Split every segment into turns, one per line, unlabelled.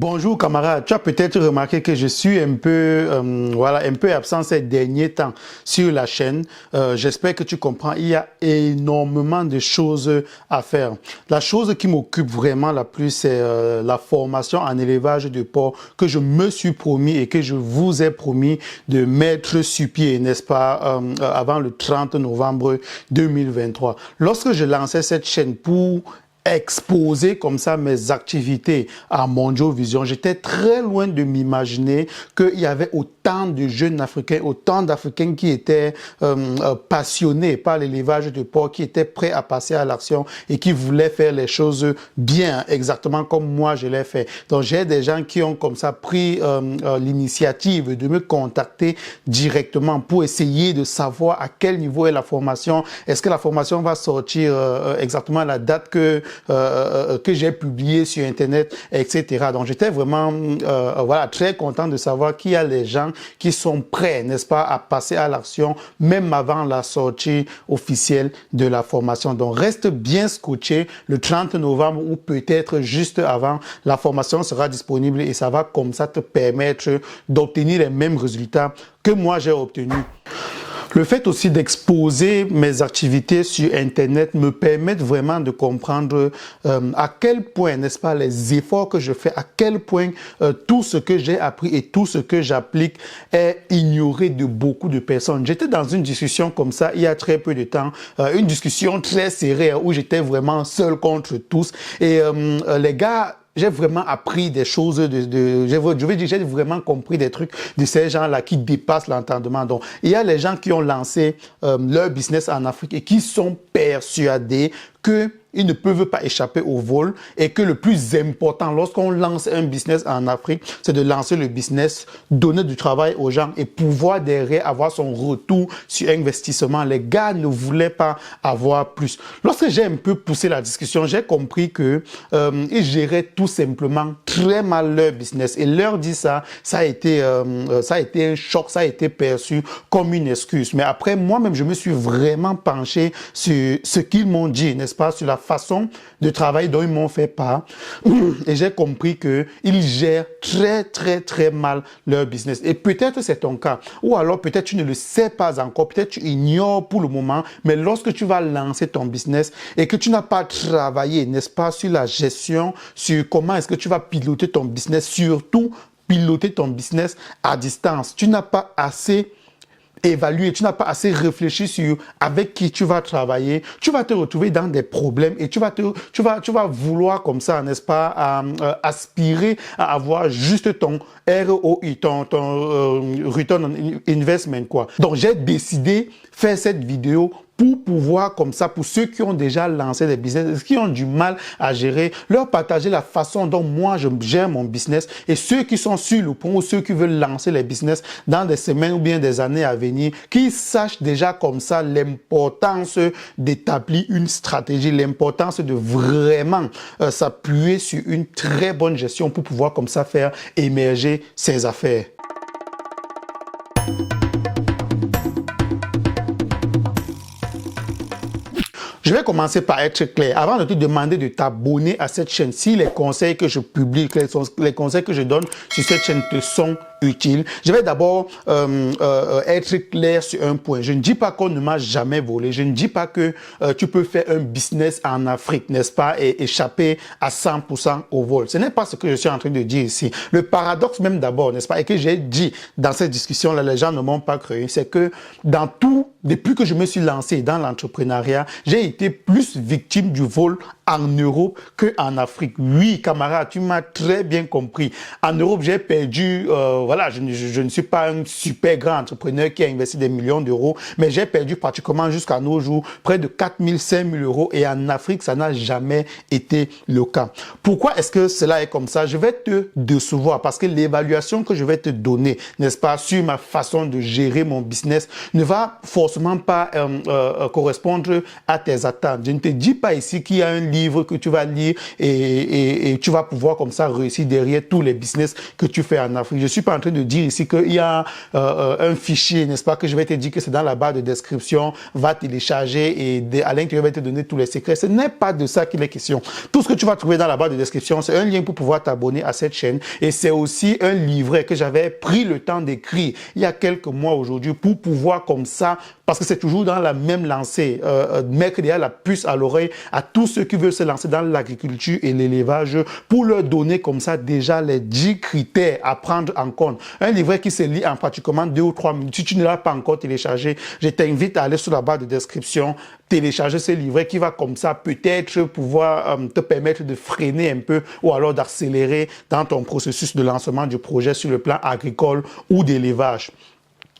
Bonjour camarade, tu as peut-être remarqué que je suis un peu, un peu absent ces derniers temps sur la chaîne. J'espère que tu comprends, il y a énormément de choses à faire. La chose qui m'occupe vraiment la plus, c'est la formation en élevage de porc que je me suis promis et que je vous ai promis de mettre sur pied, n'est-ce pas, avant le 30 novembre 2023. Lorsque je lançais cette chaîne pour exposer comme ça mes activités à Mondio Vision, j'étais très loin de m'imaginer qu'il y avait autant de jeunes Africains, autant d'Africains qui étaient passionnés par l'élevage de porc, qui étaient prêts à passer à l'action et qui voulaient faire les choses bien, exactement comme moi je l'ai fait. Donc j'ai des gens qui ont comme ça pris l'initiative de me contacter directement pour essayer de savoir à quel niveau est la formation. Est-ce que la formation va sortir exactement à la date que j'ai publié sur Internet, etc. Donc, j'étais vraiment très content de savoir qu'il y a les gens qui sont prêts, n'est-ce pas, à passer à l'action, même avant la sortie officielle de la formation. Donc, reste bien scotché le 30 novembre ou peut-être juste avant, la formation sera disponible et ça va comme ça te permettre d'obtenir les mêmes résultats que moi j'ai obtenus. Le fait aussi d'exposer mes activités sur Internet me permet vraiment de comprendre à quel point, n'est-ce pas, les efforts que je fais, à quel point tout ce que j'ai appris et tout ce que j'applique est ignoré de beaucoup de personnes. J'étais dans une discussion comme ça il y a très peu de temps, une discussion très serrée où j'étais vraiment seul contre tous et les gars, j'ai vraiment appris des choses, j'ai vraiment compris des trucs de ces gens-là qui dépassent l'entendement. Donc, il y a les gens qui ont lancé leur business en Afrique et qui sont persuadés qu'ils ne peuvent pas échapper au vol et que le plus important lorsqu'on lance un business en Afrique, c'est de lancer le business, donner du travail aux gens et pouvoir derrière avoir son retour sur investissement. Les gars ne voulaient pas avoir plus. Lorsque j'ai un peu poussé la discussion, j'ai compris que ils géraient tout simplement très mal leur business et leur dit ça a été un choc, ça a été perçu comme une excuse. Mais après, moi-même, je me suis vraiment penché sur ce qu'ils m'ont dit, n'est-ce pas, sur la façon de travail dont ils m'ont fait part et j'ai compris que ils gèrent très mal leur business. Et peut-être c'est ton cas ou alors peut-être tu ne le sais pas encore, peut-être tu ignores pour le moment, mais lorsque tu vas lancer ton business et que tu n'as pas travaillé, n'est-ce pas, sur la gestion, sur comment est-ce que tu vas piloter ton business, surtout piloter ton business à distance, tu n'as pas assez évaluer, tu n'as pas assez réfléchi sur avec qui tu vas travailler, tu vas te retrouver dans des problèmes et tu vas vouloir comme ça, n'est-ce pas, aspirer à avoir juste ton ROI, ton Return on Investment, quoi. Donc, j'ai décidé de faire cette vidéo pour pouvoir comme ça, pour ceux qui ont déjà lancé des business, qui ont du mal à gérer, leur partager la façon dont moi je gère mon business et ceux qui sont sur le point ou ceux qui veulent lancer les business dans des semaines ou bien des années à venir, qu'ils sachent déjà comme ça l'importance d'établir une stratégie, l'importance de vraiment s'appuyer sur une très bonne gestion pour pouvoir comme ça faire émerger ses affaires. Je vais commencer par être clair. Avant de te demander de t'abonner à cette chaîne, si les conseils que je publie, les conseils que je donne sur cette chaîne te sont utiles, je vais d'abord être clair sur un point. Je ne dis pas qu'on ne m'a jamais volé. Je ne dis pas que tu peux faire un business en Afrique, n'est-ce pas, et échapper à 100% au vol. Ce n'est pas ce que je suis en train de dire ici. Le paradoxe même d'abord, n'est-ce pas, et que j'ai dit dans cette discussion-là, les gens ne m'ont pas cru, c'est que dans tout, depuis que je me suis lancé dans l'entrepreneuriat, j'ai été plus victime du vol en Europe qu'en Afrique. Oui, camarade, tu m'as très bien compris. En Europe, j'ai perdu, je ne suis pas un super grand entrepreneur qui a investi des millions d'euros, mais j'ai perdu pratiquement jusqu'à nos jours près de 4 000, 5 000 euros et en Afrique, ça n'a jamais été le cas. Pourquoi est-ce que cela est comme ça? Je vais te décevoir parce que l'évaluation que je vais te donner, n'est-ce pas, sur ma façon de gérer mon business ne va forcément pas correspondre à tes attentes. Je ne te dis pas ici qu'il y a un livre que tu vas lire et tu vas pouvoir comme ça réussir derrière tous les business que tu fais en Afrique. Je suis pas en train de dire ici qu'il y a un fichier, n'est-ce pas, que je vais te dire que c'est dans la barre de description, va télécharger et à l'intérieur, je vais te donner tous les secrets. Ce n'est pas de ça qu'il est question. Tout ce que tu vas trouver dans la barre de description, c'est un lien pour pouvoir t'abonner à cette chaîne et c'est aussi un livret que j'avais pris le temps d'écrire il y a quelques mois aujourd'hui pour pouvoir comme ça, parce que c'est toujours dans la même lancée, mettre derrière la puce à l'oreille à tous ceux qui veulent se lancer dans l'agriculture et l'élevage pour leur donner comme ça déjà les 10 critères à prendre en compte. Un livret qui se lit en pratiquement 2 ou 3 minutes. Si tu ne l'as pas encore téléchargé, je t'invite à aller sur la barre de description, télécharger ce livret qui va comme ça peut-être pouvoir te permettre de freiner un peu ou alors d'accélérer dans ton processus de lancement du projet sur le plan agricole ou d'élevage.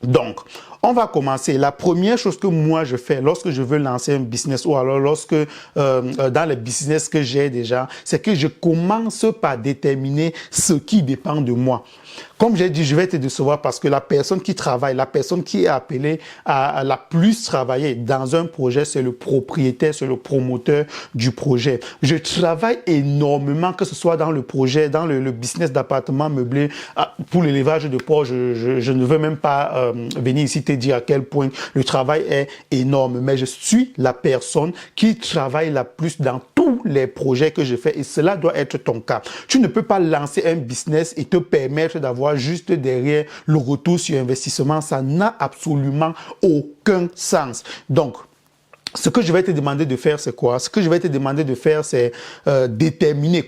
Donc, on va commencer. La première chose que moi je fais lorsque je veux lancer un business ou alors lorsque dans les business que j'ai déjà, c'est que je commence par déterminer ce qui dépend de moi. Comme j'ai dit, je vais te décevoir parce que la personne qui travaille, la personne qui est appelée à la plus travailler dans un projet, c'est le propriétaire, c'est le promoteur du projet. Je travaille énormément, que ce soit dans le projet, dans le business d'appartement meublé, pour l'élevage de porc, je ne veux même pas venir ici te dire à quel point le travail est énorme, mais je suis la personne qui travaille la plus dans tous les projets que je fais et cela doit être ton cas. Tu ne peux pas lancer un business et te permettre d'avoir juste derrière le retour sur investissement. Ça n'a absolument aucun sens. Donc, ce que je vais te demander de faire, c'est quoi? Ce que je vais te demander de faire, c'est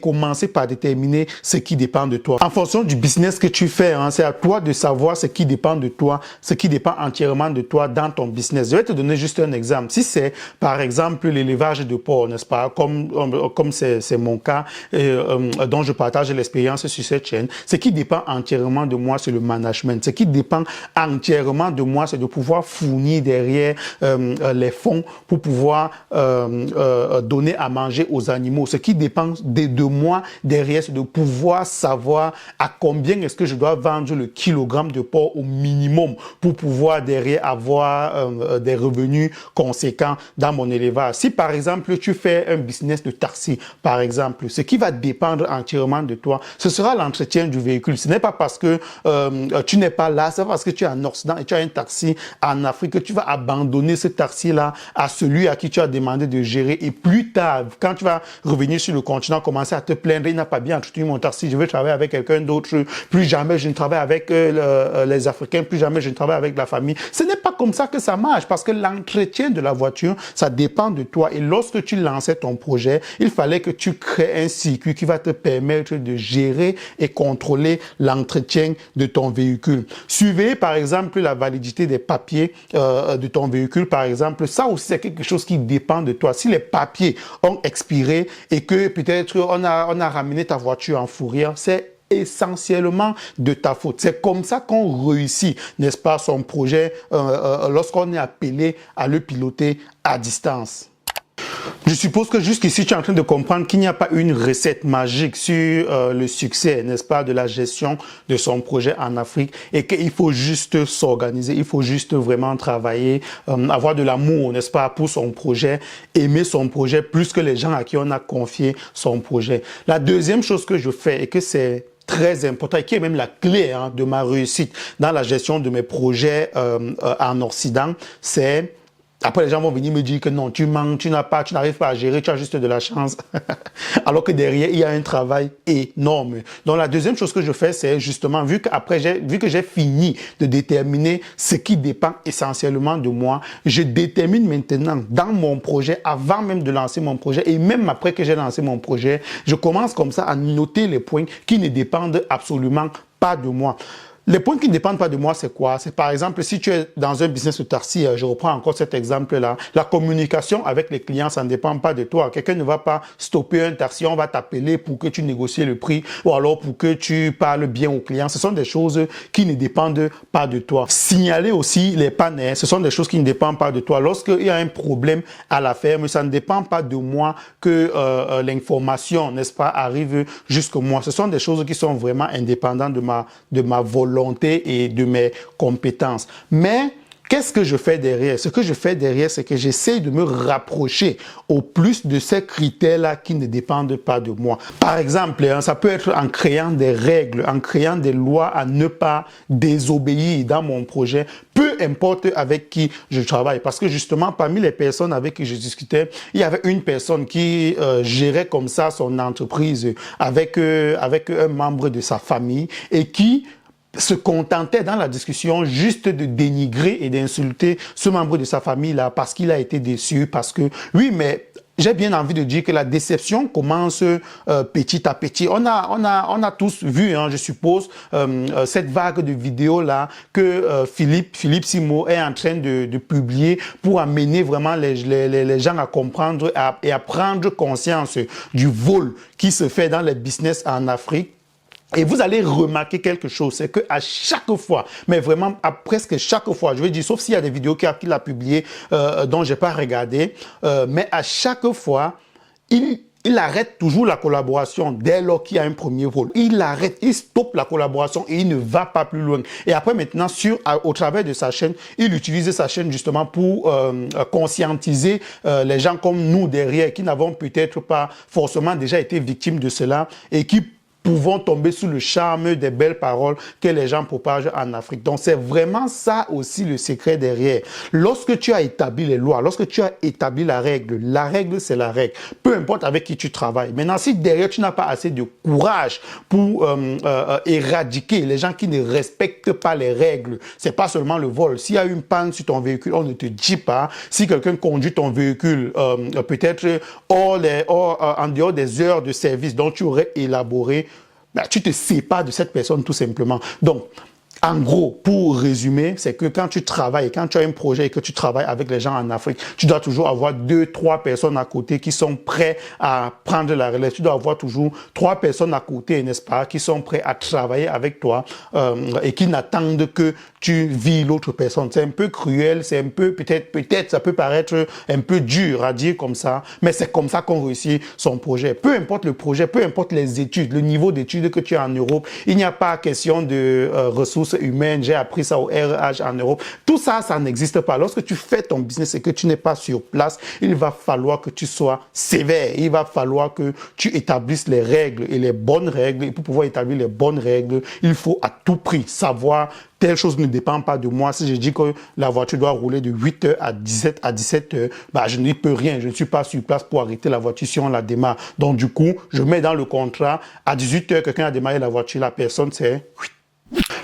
commencer par déterminer ce qui dépend de toi. En fonction du business que tu fais, hein, c'est à toi de savoir ce qui dépend de toi, ce qui dépend entièrement de toi dans ton business. Je vais te donner juste un exemple. Si c'est, par exemple, l'élevage de porc, n'est-ce pas? Comme c'est mon cas, dont je partage l'expérience sur cette chaîne, ce qui dépend entièrement de moi, c'est le management. Ce qui dépend entièrement de moi, c'est de pouvoir fournir derrière les fonds pour pouvoir donner à manger aux animaux. Ce qui dépend de moi derrière, c'est de pouvoir savoir à combien est-ce que je dois vendre le kilogramme de porc au minimum pour pouvoir derrière avoir des revenus conséquents dans mon élevage. Si par exemple tu fais un business de taxi, par exemple, ce qui va dépendre entièrement de toi, ce sera l'entretien du véhicule. Ce n'est pas parce que tu n'es pas là, c'est parce que tu es en Occident et tu as un taxi en Afrique que tu vas abandonner ce taxi-là à celui à qui tu as demandé de gérer et plus tard, quand tu vas revenir sur le continent, commencer à te plaindre, il n'a pas bien entretenu mon taxi, je veux travailler avec quelqu'un d'autre, plus jamais je ne travaille avec les Africains, plus jamais je ne travaille avec la famille. Ce n'est pas comme ça que ça marche parce que l'entretien de la voiture, ça dépend de toi et lorsque tu lançais ton projet, il fallait que tu crées un circuit qui va te permettre de gérer et contrôler l'entretien de ton véhicule. Suivez par exemple la validité des papiers de ton véhicule, par exemple, ça aussi c'est quelque chose qui dépend de toi. Si les papiers ont expiré et que peut-être on a ramené ta voiture en fourrière, c'est essentiellement de ta faute. C'est comme ça qu'on réussit, n'est-ce pas, son projet lorsqu'on est appelé à le piloter à distance. Je suppose que jusqu'ici, tu es en train de comprendre qu'il n'y a pas une recette magique sur le succès, n'est-ce pas, de la gestion de son projet en Afrique et qu'il faut juste s'organiser, il faut juste vraiment travailler, avoir de l'amour, n'est-ce pas, pour son projet, aimer son projet plus que les gens à qui on a confié son projet. La deuxième chose que je fais et que c'est très important et qui est même la clé de ma réussite dans la gestion de mes projets en Occident, c'est... Après, les gens vont venir me dire que non, tu manques, tu n'arrives pas à gérer, tu as juste de la chance. Alors que derrière, il y a un travail énorme. Donc, la deuxième chose que je fais, c'est justement, vu que j'ai fini de déterminer ce qui dépend essentiellement de moi, je détermine maintenant dans mon projet, avant même de lancer mon projet et même après que j'ai lancé mon projet, je commence comme ça à noter les points qui ne dépendent absolument pas de moi. Les points qui ne dépendent pas de moi, c'est quoi? C'est par exemple, si tu es dans un business de taxi, je reprends encore cet exemple-là, la communication avec les clients, ça ne dépend pas de toi. Quelqu'un ne va pas stopper un taxi, on va t'appeler pour que tu négocies le prix ou alors pour que tu parles bien aux clients. Ce sont des choses qui ne dépendent pas de toi. Signaler aussi les pannes, ce sont des choses qui ne dépendent pas de toi. Lorsqu'il y a un problème à la ferme, ça ne dépend pas de moi que l'information, n'est-ce pas, arrive jusqu'à moi. Ce sont des choses qui sont vraiment indépendantes de ma volonté et de mes compétences. Mais Qu'est-ce que je fais derrière? Ce que je fais derrière, c'est que j'essaie de me rapprocher au plus de ces critères-là qui ne dépendent pas de moi. Par exemple, ça peut être en créant des règles, en créant des lois à ne pas désobéir dans mon projet, peu importe avec qui je travaille. Parce que justement, parmi les personnes avec qui je discutais, il y avait une personne qui gérait comme ça son entreprise avec un membre de sa famille et qui se contentait dans la discussion juste de dénigrer et d'insulter ce membre de sa famille-là parce qu'il a été déçu, parce que oui, mais j'ai bien envie de dire que la déception commence petit à petit. On a tous vu, hein, je suppose, cette vague de vidéos-là que Philippe Simo est en train de publier pour amener vraiment les gens à comprendre et à prendre conscience du vol qui se fait dans les business en Afrique. Et vous allez remarquer quelque chose, c'est qu'à chaque fois, mais vraiment à presque chaque fois, je veux dire, sauf s'il y a des vidéos qu'il a publiées dont je n'ai pas regardé, mais à chaque fois, il arrête toujours la collaboration dès lors qu'il y a un premier vol. Il arrête, il stoppe la collaboration et il ne va pas plus loin. Et après maintenant, au travers de sa chaîne, il utilise sa chaîne justement pour conscientiser les gens comme nous derrière, qui n'avons peut-être pas forcément déjà été victimes de cela et qui pouvons tomber sous le charme des belles paroles que les gens propagent en Afrique. Donc, c'est vraiment ça aussi le secret derrière. Lorsque tu as établi les lois, lorsque tu as établi la règle, c'est la règle. Peu importe avec qui tu travailles. Maintenant, si derrière, tu n'as pas assez de courage pour éradiquer les gens qui ne respectent pas les règles, c'est pas seulement le vol. S'il y a une panne sur ton véhicule, on ne te dit pas. Si quelqu'un conduit ton véhicule, peut-être en dehors des heures de service dont tu aurais élaboré, tu te sépares de cette personne tout simplement. Donc, en gros, pour résumer, c'est que quand tu travailles, quand tu as un projet et que tu travailles avec les gens en Afrique, tu dois toujours avoir 2-3 personnes à côté qui sont prêts à prendre la relève. Tu dois avoir toujours 3 personnes à côté, n'est-ce pas, qui sont prêts à travailler avec toi et qui n'attendent que tu vis l'autre personne. C'est un peu cruel, c'est un peu, peut-être, ça peut paraître un peu dur à dire comme ça, mais c'est comme ça qu'on réussit son projet. Peu importe le projet, peu importe les études, le niveau d'études que tu as en Europe, il n'y a pas question de ressources humaines, j'ai appris ça au RH en Europe. Tout ça, ça n'existe pas. Lorsque tu fais ton business et que tu n'es pas sur place, il va falloir que tu sois sévère. Il va falloir que tu établisses les règles et les bonnes règles. Et pour pouvoir établir les bonnes règles, il faut à tout prix savoir telle chose ne dépend pas de moi. Si je dis que la voiture doit rouler de 8h à 17h, je n'y peux rien. Je ne suis pas sur place pour arrêter la voiture si on la démarre. Donc du coup, je mets dans le contrat, à 18h, quelqu'un a démarré la voiture, la personne, c'est...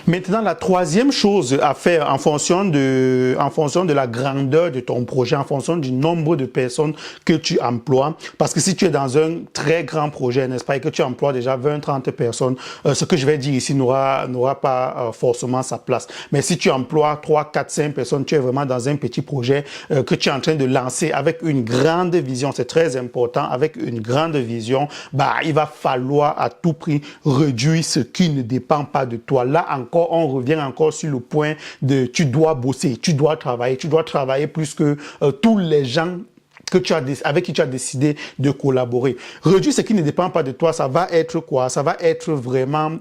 Maintenant, la troisième chose à faire en fonction de la grandeur de ton projet, en fonction du nombre de personnes que tu emploies, parce que si tu es dans un très grand projet, n'est-ce pas, et que tu emploies déjà 20-30 personnes, ce que je vais dire ici n'aura pas forcément sa place. Mais si tu emploies 3, 4, 5 personnes, tu es vraiment dans un petit projet que tu es en train de lancer avec une grande vision, c'est très important, avec une grande vision, il va falloir à tout prix réduire ce qui ne dépend pas de toi. Là encore, on revient encore sur le point de tu dois bosser, tu dois travailler plus que tous les gens avec qui tu as décidé de collaborer. Réduire ce qui ne dépend pas de toi, ça va être quoi? Ça va être vraiment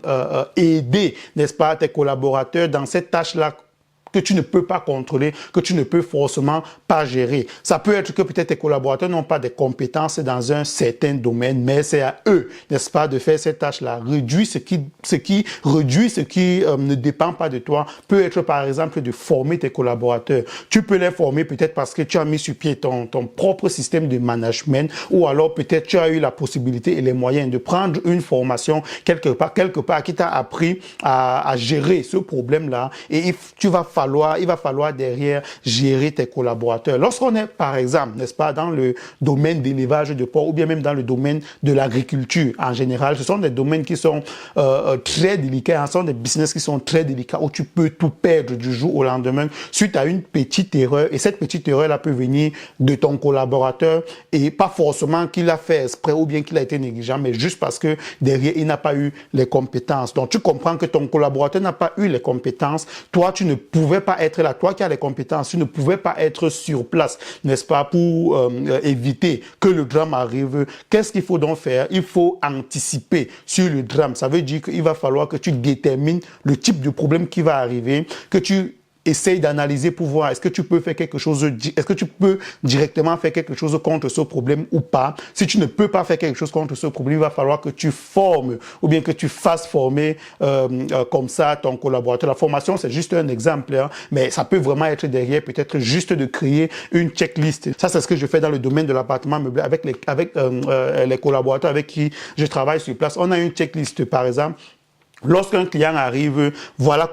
aider, n'est-ce pas, tes collaborateurs dans cette tâche-là que tu ne peux pas contrôler, que tu ne peux forcément pas gérer. Ça peut être que peut-être tes collaborateurs n'ont pas des compétences dans un certain domaine, mais c'est à eux, n'est-ce pas, de faire cette tâche-là. Réduire ce qui ne dépend pas de toi peut être, par exemple, de former tes collaborateurs. Tu peux les former peut-être parce que tu as mis sur pied ton propre système de management, ou alors peut-être tu as eu la possibilité et les moyens de prendre une formation quelque part qui t'a appris à gérer ce problème-là, et il va falloir derrière gérer tes collaborateurs. Lorsqu'on est, par exemple, n'est-ce pas, dans le domaine d'élevage de porc ou bien même dans le domaine de l'agriculture en général, ce sont des domaines qui sont très délicats, ce sont des business qui sont très délicats où tu peux tout perdre du jour au lendemain suite à une petite erreur. Et cette petite erreur-là peut venir de ton collaborateur et pas forcément qu'il a fait exprès ou bien qu'il a été négligent, mais juste parce que derrière, il n'a pas eu les compétences. Donc, tu comprends que ton collaborateur n'a pas eu les compétences. Toi, tu ne pouvais pas être là. Toi qui as les compétences, tu ne pouvais pas être sur place, n'est-ce pas, pour éviter que le drame arrive. Qu'est-ce qu'il faut donc faire? Il faut anticiper sur le drame. Ça veut dire qu'il va falloir que tu détermines le type de problème qui va arriver, que tu essaye d'analyser pour voir est-ce que tu peux faire quelque chose, est-ce que tu peux directement faire quelque chose contre ce problème ou pas. Si tu ne peux pas faire quelque chose contre ce problème, il va falloir que tu formes ou bien que tu fasses former comme ça ton collaborateur. La formation, c'est juste un exemple, hein, mais ça peut vraiment être derrière peut-être juste de créer une checklist. Ça, c'est ce que je fais dans le domaine de l'appartement meublé avec les collaborateurs avec qui je travaille sur place. On a une checklist, par exemple. Lorsqu'un client arrive, voilà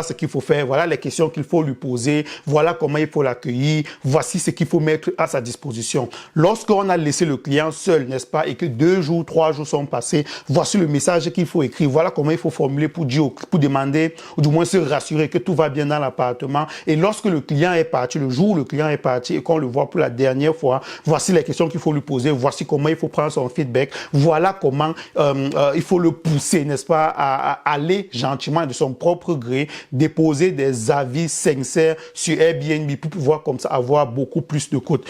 ce qu'il faut faire, voilà les questions qu'il faut lui poser, voilà comment il faut l'accueillir, voici ce qu'il faut mettre à sa disposition. Lorsqu'on a laissé le client seul, n'est-ce pas, et que 2 jours, 3 jours sont passés, voici le message qu'il faut écrire, voilà comment il faut formuler pour demander, ou du moins se rassurer que tout va bien dans l'appartement. Et lorsque le client est parti, le jour où le client est parti et qu'on le voit pour la dernière fois, voici les questions qu'il faut lui poser, voici comment il faut prendre son feedback, voilà comment il faut le pousser, n'est-ce pas, à aller gentiment de son propre gré, déposer des avis sincères sur Airbnb pour pouvoir comme ça avoir beaucoup plus de cotes.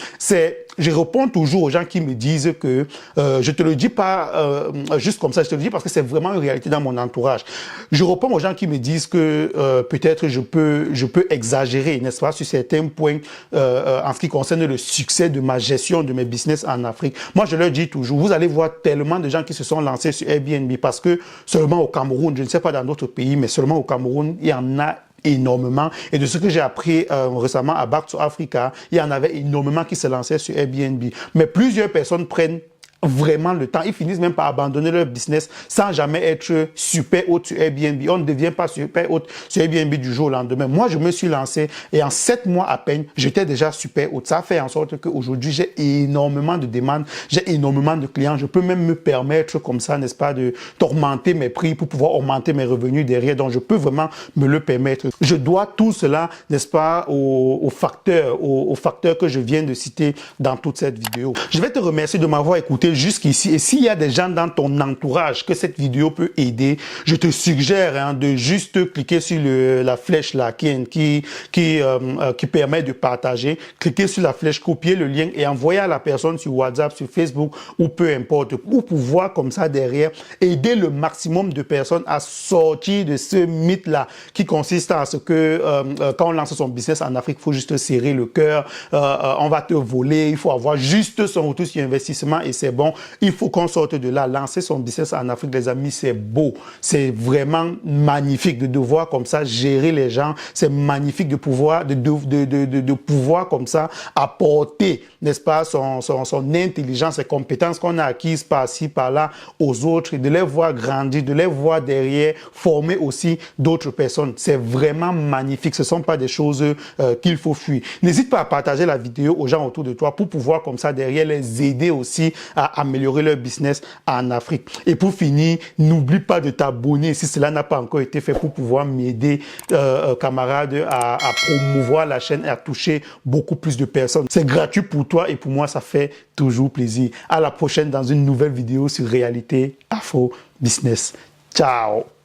Je réponds toujours aux gens qui me disent que, je te le dis pas juste comme ça, je te le dis parce que c'est vraiment une réalité dans mon entourage. Je réponds aux gens qui me disent que peut-être je peux exagérer, n'est-ce pas, sur certains points en ce qui concerne le succès de ma gestion de mes business en Afrique. Moi, je leur dis toujours, vous allez voir tellement de gens qui se sont lancés sur Airbnb parce que seulement au Cameroun, je ne sais pas dans d'autres pays, mais seulement au Cameroun, il y en a énormément. Et de ce que j'ai appris récemment à Back to Africa, il y en avait énormément qui se lançaient sur Airbnb. Mais plusieurs personnes prennent vraiment le temps. Ils finissent même par abandonner leur business sans jamais être super haute sur Airbnb. On ne devient pas super haute sur Airbnb du jour au lendemain. Moi, je me suis lancé et en 7 mois à peine, j'étais déjà super haute. Ça a fait en sorte qu'aujourd'hui, j'ai énormément de demandes, j'ai énormément de clients. Je peux même me permettre comme ça, n'est-ce pas, d'augmenter mes prix pour pouvoir augmenter mes revenus derrière. Donc, je peux vraiment me le permettre. Je dois tout cela, n'est-ce pas, aux facteurs que je viens de citer dans toute cette vidéo. Je vais te remercier de m'avoir écouté jusqu'ici. Et s'il y a des gens dans ton entourage que cette vidéo peut aider, je te suggère de juste cliquer sur la flèche là qui permet de partager. Cliquez sur la flèche, copier le lien et envoyer à la personne sur WhatsApp, sur Facebook ou peu importe, pour pouvoir comme ça derrière aider le maximum de personnes à sortir de ce mythe là qui consiste à ce que quand on lance son business en Afrique, il faut juste serrer le cœur, on va te voler, il faut avoir juste son retour sur investissement et c'est bon. Il faut qu'on sorte de là. Lancer son business en Afrique, les amis, c'est beau. C'est vraiment magnifique de devoir comme ça gérer les gens. C'est magnifique de pouvoir, de pouvoir comme ça apporter, n'est-ce pas, son intelligence et compétences qu'on a acquises par-ci, par-là aux autres, de les voir grandir, de les voir derrière, former aussi d'autres personnes. C'est vraiment magnifique. Ce ne sont pas des choses qu'il faut fuir. N'hésite pas à partager la vidéo aux gens autour de toi pour pouvoir comme ça derrière les aider aussi à améliorer leur business en Afrique. Et pour finir, n'oublie pas de t'abonner si cela n'a pas encore été fait pour pouvoir m'aider, camarade, à promouvoir la chaîne et à toucher beaucoup plus de personnes. C'est gratuit pour toi et pour moi, ça fait toujours plaisir. À la prochaine dans une nouvelle vidéo sur Réalité Afro Business. Ciao!